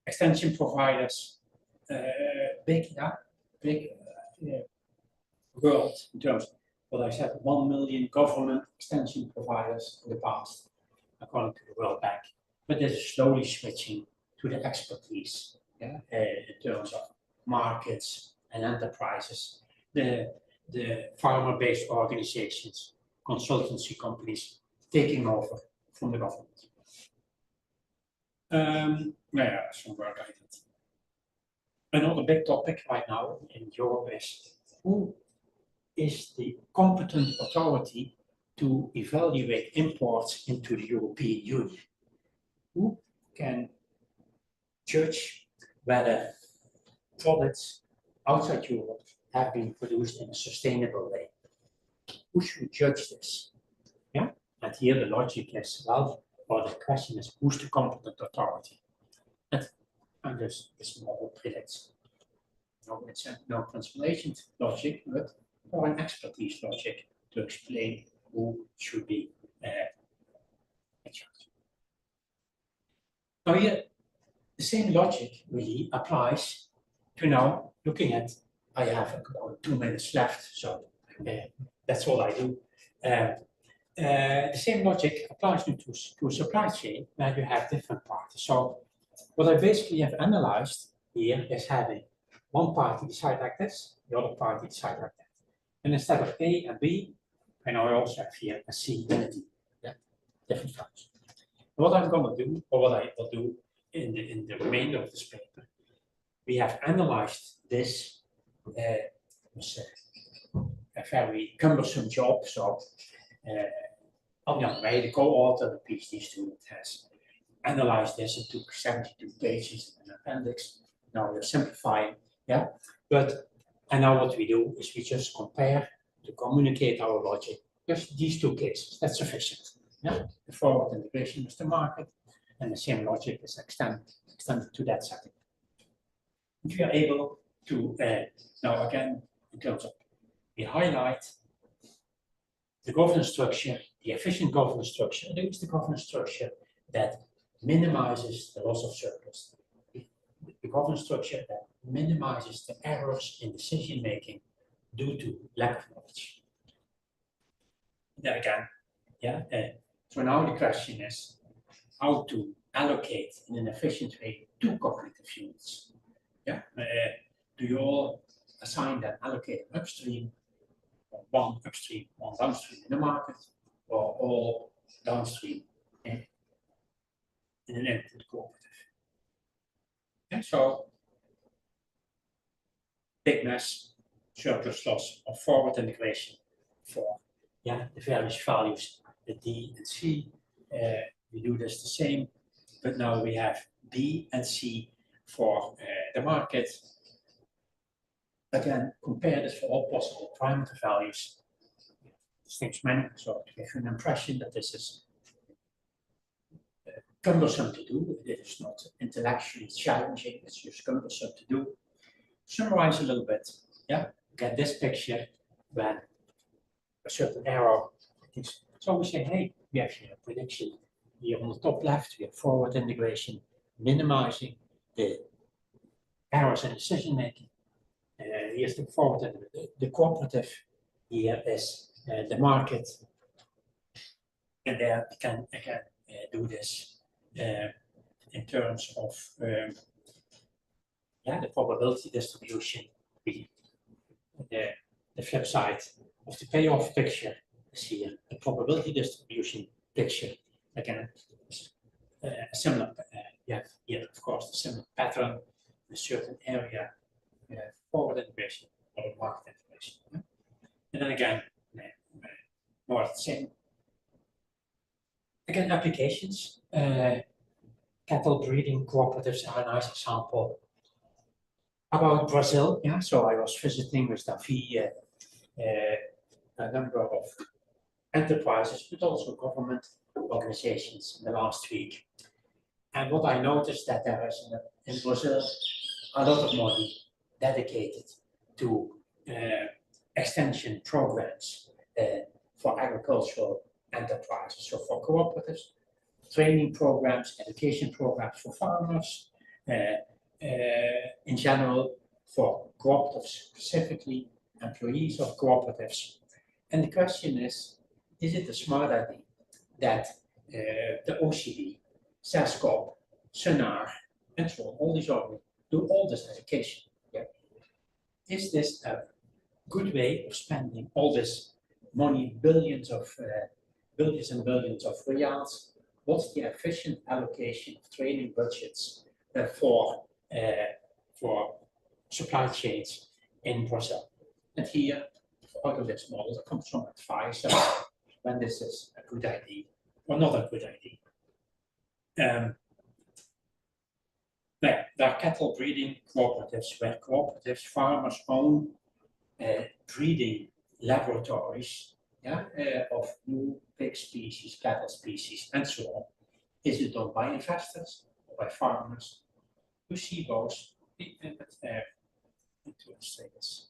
Extension providers, big world in terms of what I said, 1 million government extension providers in the past, according to the World Bank. But this is slowly switching to the expertise, in terms of markets and enterprises, the farmer-based organizations, consultancy companies taking over from the government. Some work I did. Another big topic right now in Europe is who is the competent authority to evaluate imports into the European Union? Who can judge whether products outside Europe have been produced in a sustainable way? Who should judge this? Yeah, and here the logic is, well, or the question is, who's the competent authority? And this model predicts, it's no principal agent logic, but or an expertise logic to explain who should be in charge. Now here, the same logic really applies to now looking at, I have about 2 minutes left, so that's all I do. The same logic applies to a supply chain where you have different parties. So what I basically have analyzed here is having one party decide like this, the other party decide like that. And instead of A and B, I now also have here a C and a D, different values. What I'm going to do, or what I will do in the remainder of this paper, we have analyzed this. It was a very cumbersome job. So, on the other way, the co-author, the PhD student, has analyzed this. It took 72 pages in an appendix. Now we're simplifying, and now what we do is we just compare to communicate our logic. Just these two cases, that's sufficient. Yeah, the forward integration is the market, and the same logic is extended to that setting. If you are able to now again, in terms of we highlight the governance structure, the efficient governance structure. It is the governance structure that minimizes the loss of surplus. The governance structure that minimizes the errors in decision making due to lack of knowledge. Then again, so now the question is how to allocate in an efficient way 2 cognitive units. Yeah, do you all assign that allocate upstream, or 1 upstream, 1 downstream in the market, or all downstream in an input cooperative? And so big mess, surplus loss, or forward integration for the various values, the D and C. We do this the same, but now we have B and C for the market. Again, compare this for all possible parameter values. Distinct manner, so to give you an impression that this is cumbersome to do. It is not intellectually challenging, it's just cumbersome to do. Summarize a little bit, get this picture when a certain error. So we say, hey, we have here a prediction. Here on the top left, we have forward integration, minimizing the errors in decision making. Here's the forward, the cooperative. Here is the market. And there we can again do this in terms of the probability distribution. The flip side of the payoff picture is here, the probability distribution picture. Again, a similar, here of course, a similar pattern, a certain area, forward integration or market integration. And then again, more of the same. Again, applications. Cattle breeding cooperatives are a nice example. about Brazil, yeah, so I was visiting with Davi a number of enterprises, but also government organizations in the last week. And what I noticed that there is in Brazil a lot of money dedicated to extension programs for agricultural enterprises, so for cooperatives, training programs, education programs for farmers, in general for cooperatives specifically, employees of cooperatives. And the question is it a smart idea that the OCB, SASCOP, SUNAR, and so on, all these organizations do all this education? Yeah. Is this a good way of spending all this money, billions and billions of reals? What's the efficient allocation of training budgets for supply chains in Brazil? And here, out of this model, there comes some advice about when this is a good idea or not a good idea. There are cattle breeding cooperatives where cooperatives, farmers own breeding laboratories, yeah, of new pig species, cattle species, and so on. Is it done by investors or by farmers? You see both to illustrate this.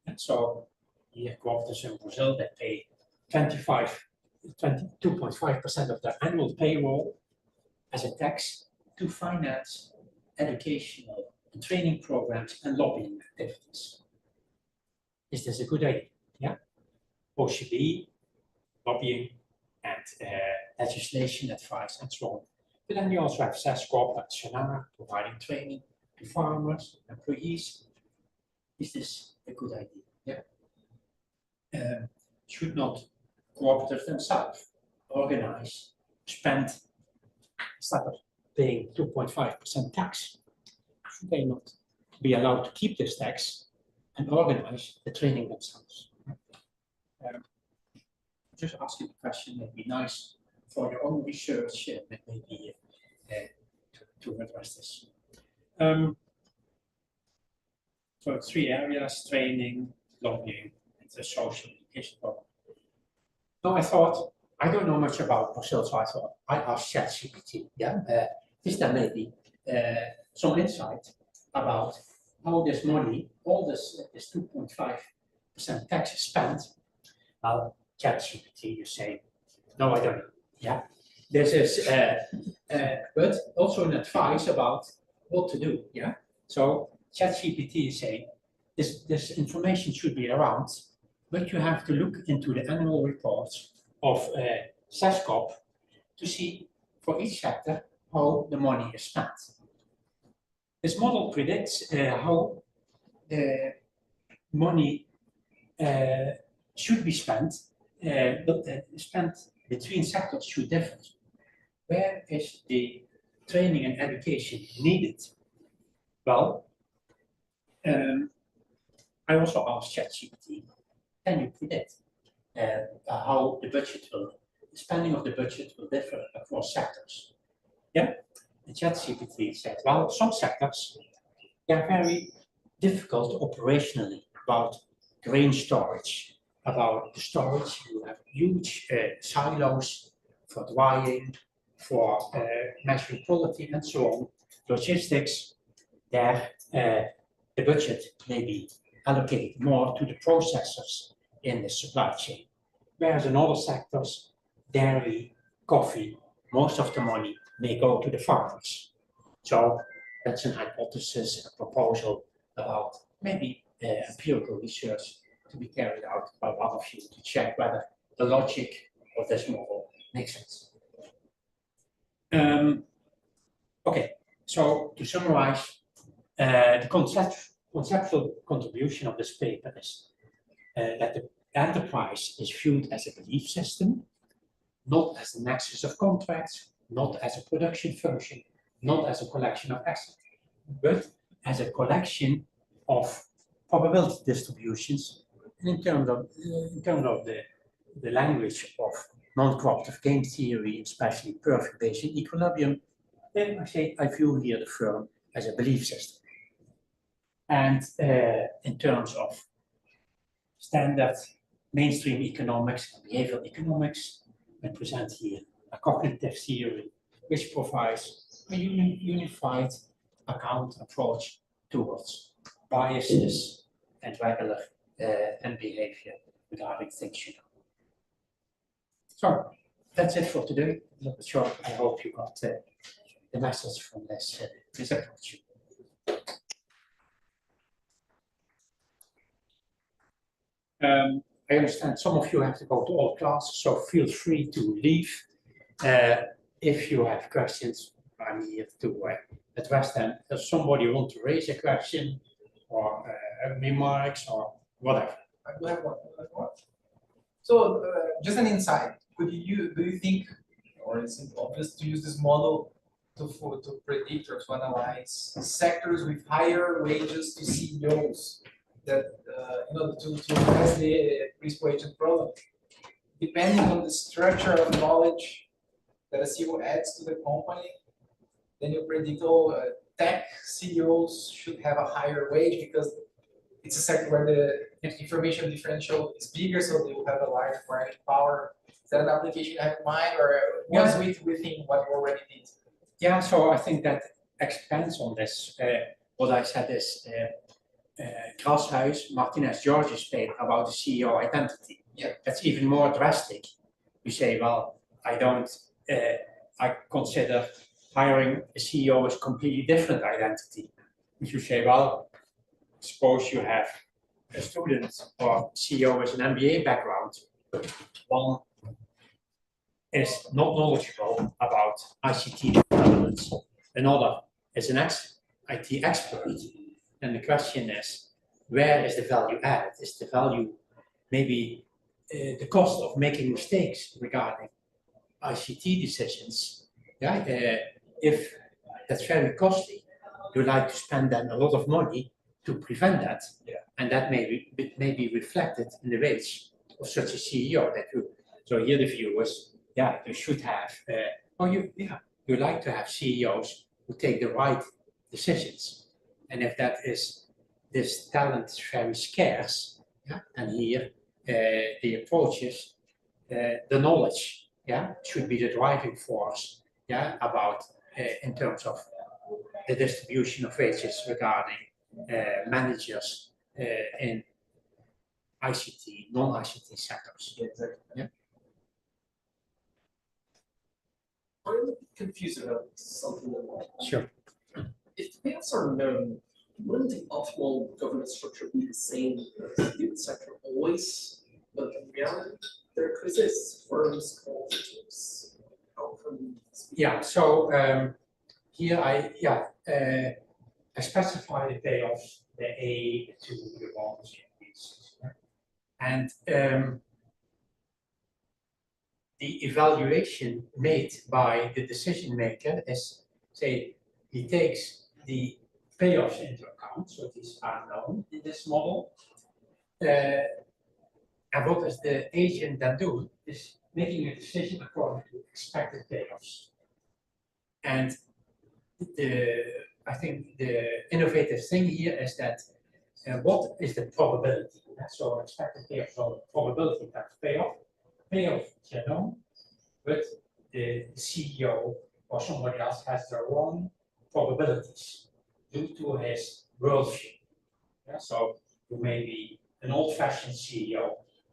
And so here cooperatives in Brazil, they pay 22.5% of their annual payroll as a tax to finance educational and training programs and lobbying activities. Is this a good idea? Yeah. OCB, lobbying, and legislation advice, and so on. But then you also have SASCOP and SUNAR providing training to farmers, employees. Is this a good idea? Yeah. Should not cooperatives themselves organize, spend, instead of paying 2.5% tax? Should they not be allowed to keep this tax and organize the training themselves? Just asking the question, it'd be nice for your own research, maybe to address this. So 3 areas: training, lobbying, and the social education program. So I thought, I don't know much about Brazil, so I thought I asked ChatGPT. Yeah, is there maybe some insight about how this money, all this 2.5% tax is spent? ChatGPT, you say, no, I don't know. Yeah, this is, but also an advice about what to do. Yeah, so ChatGPT is saying this information should be around, but you have to look into the annual reports of SASCOP to see for each sector how the money is spent. This model predicts how the money should be spent, but spent between sectors should differ. Where is the training and education needed? Well, I also asked ChatGPT, can you predict how the spending of the budget will differ across sectors? Yeah, the ChatGPT said, well, some sectors, they're very difficult operationally, about grain storage, about the storage. You have huge silos for drying, for measuring quality, and so on. Logistics, there the budget may be allocated more to the processors in the supply chain. Whereas in other sectors, dairy, coffee, most of the money may go to the farmers. So that's an hypothesis, a proposal about maybe empirical research to be carried out by one of you to check whether the logic of this model makes sense. Okay, so to summarize, the conceptual contribution of this paper is that the enterprise is viewed as a belief system, not as a nexus of contracts, not as a production function, not as a collection of assets, but as a collection of probability distributions. And in terms of the language of non-cooperative game theory, especially perfurbation equilibrium, then I say I view here the firm as a belief system. And in terms of standard mainstream economics and behavioral economics, I present here a cognitive theory which provides a unified account approach towards biases and regular and behavior regarding things you know. So that's it for today. A little bit short. I hope you got the message from this approach. I understand some of you have to go to all classes, so feel free to leave. If you have questions, I'm here to address them. If somebody wants to raise a question or remarks or whatever. I do have one. So just an insight. Do you think, or is it obvious to use this model to predict or to analyze sectors with higher wages to CEOs that to address the principal agent problem? Depending on the structure of knowledge that a CEO adds to the company, then you predict tech CEOs should have a higher wage because it's a sector where the information differential is bigger, so they will have a large bargaining power. Is that an application you have in mind, or was within what you already did? Yeah, so I think that expands on this. What I said is Grashuis, Martinez George's paper about the CEO identity. Yeah. That's even more drastic. You say, well, I consider hiring a CEO with completely different identity. If you say, well, suppose you have a student or CEO with an MBA background, one is not knowledgeable about ICT developments, another is an IT expert. And the question is, where is the value added? Is the value maybe the cost of making mistakes regarding ICT decisions? Yeah, if that's very costly, you like to spend then a lot of money to prevent that, and that may be reflected in the wage of such a CEO. So here the view is, you should have, you like to have CEOs who take the right decisions, and if this talent is very scarce, and here the approaches, the knowledge, should be the driving force, about in terms of the distribution of wages regarding managers in ICT, non-ICT sectors. Yeah, exactly. Yeah. I'm confused about something like that. Sure. If paths are known, wouldn't the optimal governance structure be the same for the youth sector always? But in reality, there exists firms called teams. How can Yeah, so here I specify the payoffs, the A to the ones, and the evaluation made by the decision maker is, say, he takes the payoffs into account, so these are known in this model. And what does the agent then do is making a decision according to expected payoffs. And I think the innovative thing here is that what is the probability? So expected payoffs or probability times payoff. Payoff is known, but the CEO or somebody else has their own probabilities due to his worldview. So you may be an old-fashioned CEO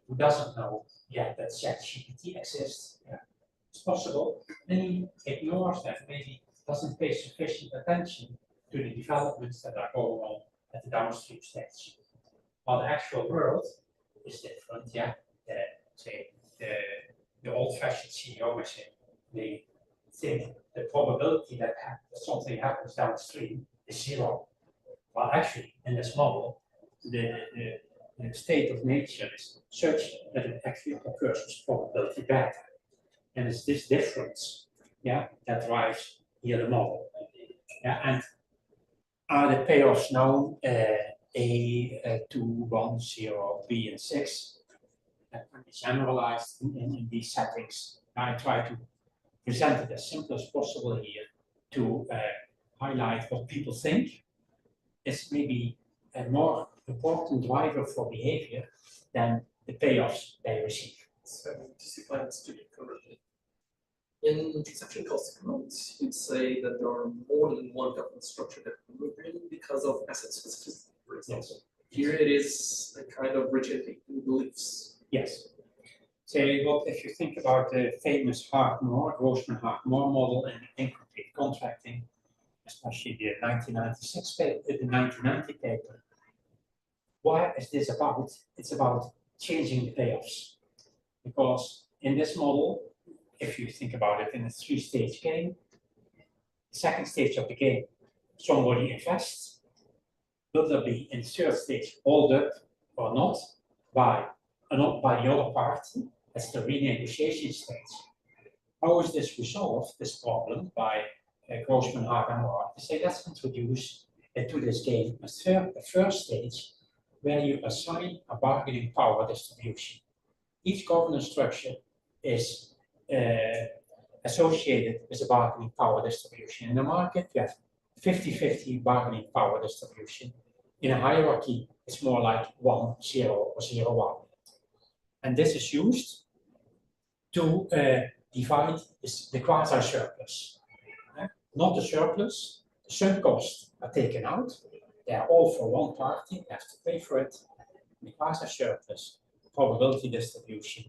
who doesn't know yet that ChatGPT exists. It's possible, and he ignores that, maybe doesn't pay sufficient attention to the developments that are going on at the downstream stage. While the actual world is different, say the old-fashioned CEO may think the probability that something happens downstream is 0. While actually in this model, the state of nature is such that it actually occurs with probability beta. And it's this difference, that drives here the model. And are the payoffs known? A, 2, 1, 0, B, and 6. That can be generalized in these settings. I try to present it as simple as possible here to highlight what people think. It's maybe a more important driver for behavior than the payoffs they receive. So just if I understood it correctly. In transaction cost economics, you'd say that there are more than one governance structure that can win because of asset specificity, for example. Yes. Here it is a kind of rigidity in beliefs. Yes. Say, well, if you think about the famous Grossman-Hartmore model and incomplete contracting, especially the 1996 paper, the 1990 paper, why is this about? It's about changing the payoffs. Because in this model, if you think about it in a three-stage game, the second stage of the game, somebody invests. Will there be in the third stage hold up or not by the other party? That's the renegotiation stage. How is this resolved, this problem, by Grossman, Hagenauer? They say, let's introduce to this game a first stage where you assign a bargaining power distribution. Each governance structure is associated with a bargaining power distribution. In the market, you have 50-50 bargaining power distribution. In a hierarchy, it's more like 1-0 or 0-1. And this is used to divide the quasi-surplus. Not the surplus, the sunk costs are taken out. They are all for one party, they have to pay for it. The quasi-surplus probability distribution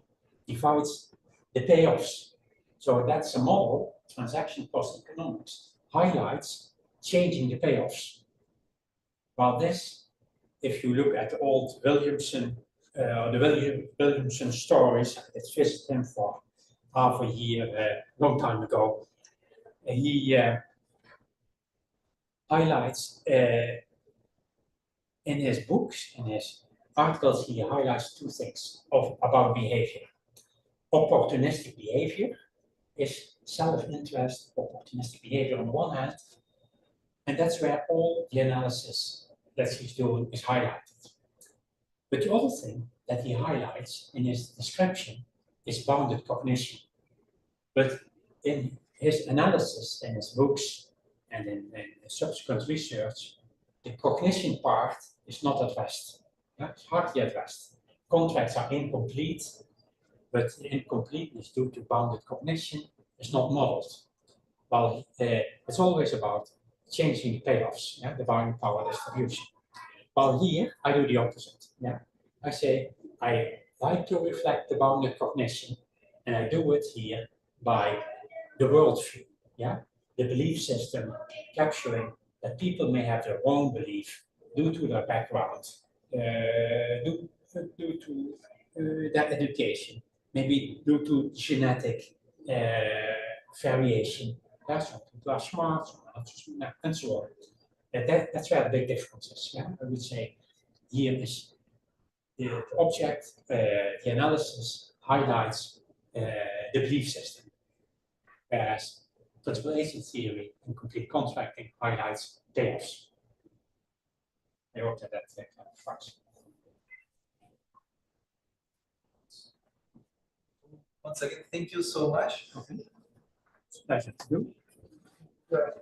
divides the payoffs. So that's a model, transaction cost economics, highlights changing the payoffs. While this, if you look at the old Williamson, Williamson stories, let's visit him for half a year, long time ago. He highlights in his books, in his articles, he highlights two things about behavior. Opportunistic behavior is self-interest, opportunistic behavior on one hand, and that's where all the analysis that he's doing is highlighted. But the other thing that he highlights in his description is bounded cognition. But in his analysis, in his books, and in subsequent research, the cognition part is not addressed. It's hardly addressed. Contracts are incomplete, but the incompleteness due to bounded cognition is not modeled. Well, it's always about changing payoffs, the bargaining power distribution. While here, I do the opposite. I say, I like to reflect the bounded cognition, and I do it here by the worldview, the belief system, capturing that people may have their own belief due to their background, due to their education, maybe due to genetic variation. Some people are smart, and so on. That's where the big difference is. I would say here is the object, the analysis highlights the belief system, whereas principal agent theory and complete contracting highlights payoffs. I hope that clarifies. Once again, thank you so much. Okay. It's a pleasure to do. Good.